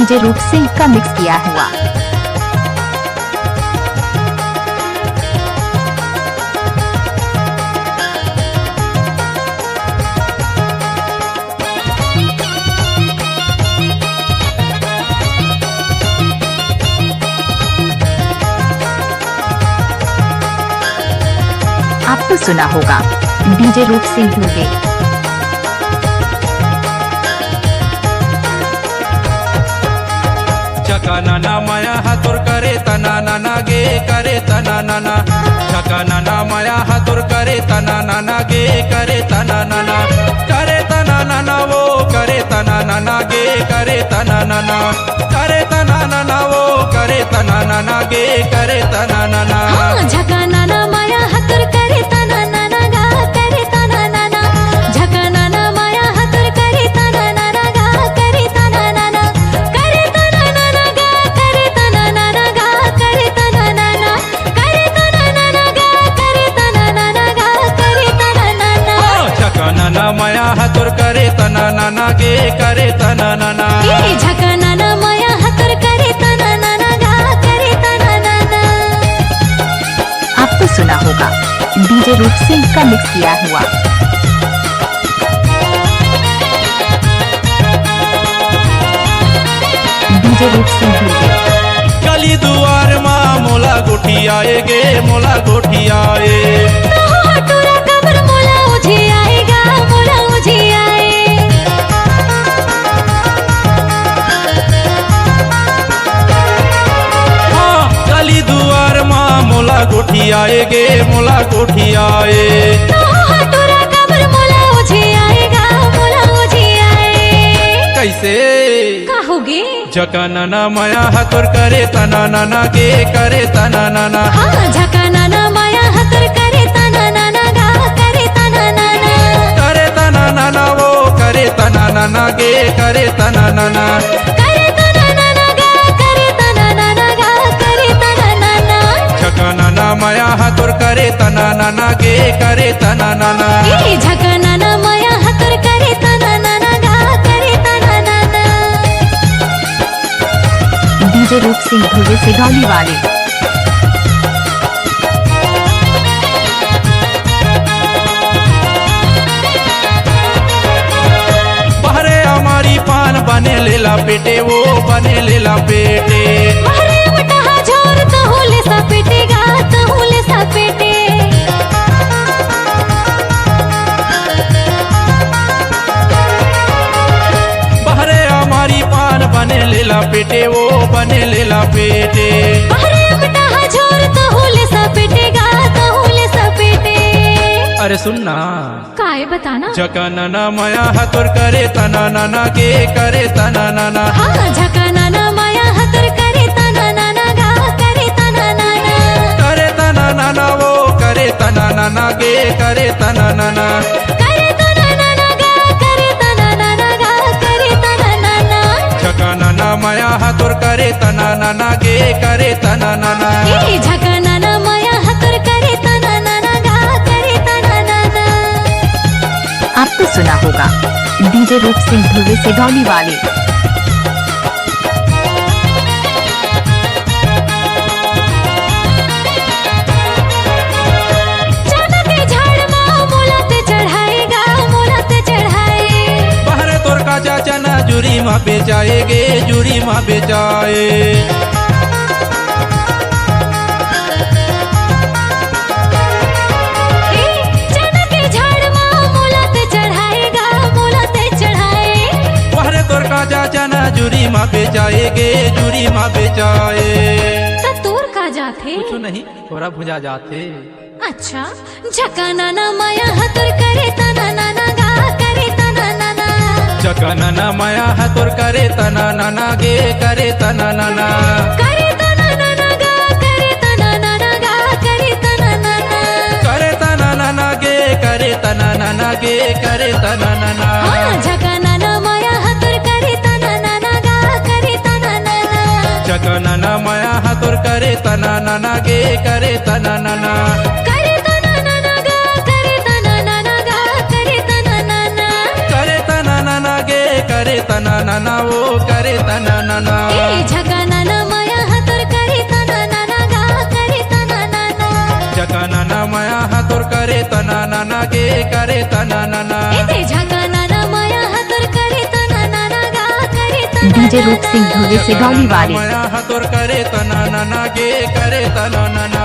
DJ रूप सिंह का mix किया हुआ। आपको सुना होगा डीजे रूप सिंह ढूंढे। झका नाना माया हातुर करे तना नाना गे करे तना नाना। झका नाना माया हातुर करे तना नाना गे करे तना नाना। करे तना नाना वो करे तना नाना गे करे तना नाना। करे तना नाना वो करे तना नाना गे करे तना नाना। झका नाना माया हातुर करे तना नाना गा करे तना नाना। झका नाना माया हातुर करे तना नाना गा करे तना नाना। करे तना नाना गा करे तना नाना गा करे तना नाना। करे तना नाना गा करे तना नाना गा करे तना नाना। झका नाना माया हातुर करे तना नाना गे करे तना नाना। झका नाना माया हातुर करे तना नाना गा करे तना नाना। आपको सुना होगा डीजे रूप सिंह का मिक्स किया हुआ। डीजे रूप सिंह ढूंढे। गली दुआर माँ मोला गोठी आए गे मोला गोठी आए। टूरा कबर मोला उझे आएगा मोला उझे आए। हाँ गली दुआर माँ मोला गोठी आए गे मोला गोठी आए। टूरा कबर मोला उझे आएगा मोला उझे आए। कैसे कहोगे झका नाना माया हातुर करे तना नाना गे करे तना नाना। झका नाना माया हातुर करे तना नाना गा करे तना नाना। करे तना नाना वो करे तना नाना गे करे तना नाना। करे तना नाना गा करे तना नाना गा करे तना नाना। झका नाना माया हातुर करे तना नाना गे करे तना नाना। झका नाना माया हातुर करे तना नाना गा करे तना नाना। डीजे रूप सिंह ढूंढे से गौली वाले। बहरे हमारी पान बने लेला पेटे वो बने लेला पेटे। बहरे मटहा झोर तहुले सपेटेगा तहुले सपेटे। बहरे हमारी पान बने लेला पेटे वो बने लेला पेटे। बहरे मटहा झोर तहुले सपेटेगा तहुले सपेटे। अरे सुनना काय बताना। झका नाना माया हातुर करे तना नाना गे करे तना नाना। झका नाना माया हातुर करे तना नाना गा करे तना नाना। करे तना नाना वो करे तना नाना गे करे तना नाना। करे तना नाना गा करे तना नाना गा करे तना नाना। झका नाना माया हातुर करे तना नाना गे करे तना नाना। झका नाना माया हातुर करे तना नाना गा करे तना नाना। आपको सुना होगा डीजे रूप सिंह ढूंढे से गौली वाले। जाना के झाड़ माँ मोला ते चढ़ाएगा मोला ते चढ़ाए। बहरे तोर का चाचा ना जुरी माँ बेचाए गे जुरी माँ बेचाए। जाना के झाड़ माँ मोला ते चढ़ाएगा मोला ते चढ़ाए। बहरे तोर का चाचा ना जुरी माँ बेचाए गे जुरी माँ बेचाए। तूर का जाथे कुछ नहीं थोड़ा भुजा जाते। अच्छा झका नाना माया हातुर करे तना नाना गा करे तना नाना। झका नाना माया हातुर करे तना नाना गे करे तना नाना। करे तना नाना गा करे तना नाना गा करे तना नाना। करे तना नाना गे करे तना नाना गे करे तना नाना। झका नाना माया हातुर करे तना नाना गा करे तना नाना। झका नाना माया हातुर करे तना नाना गे करे तना नाना। करे तना नाना गा करे तना नाना गा करे तना नाना। करे तना नाना गे करे तना नाना ओ करे तना नाना ए झका नाना माया हातोर करे तना नाना गा करे तना नाना झका नाना माया हातोर करे तना नाना गे करे तना नाना ए झका नाना माया हातोर करे तना नाना गा करे तना डीजे रूप सिंह धुरे से गौली वाली माया हातोर करे तना नाना गे करे तना नाना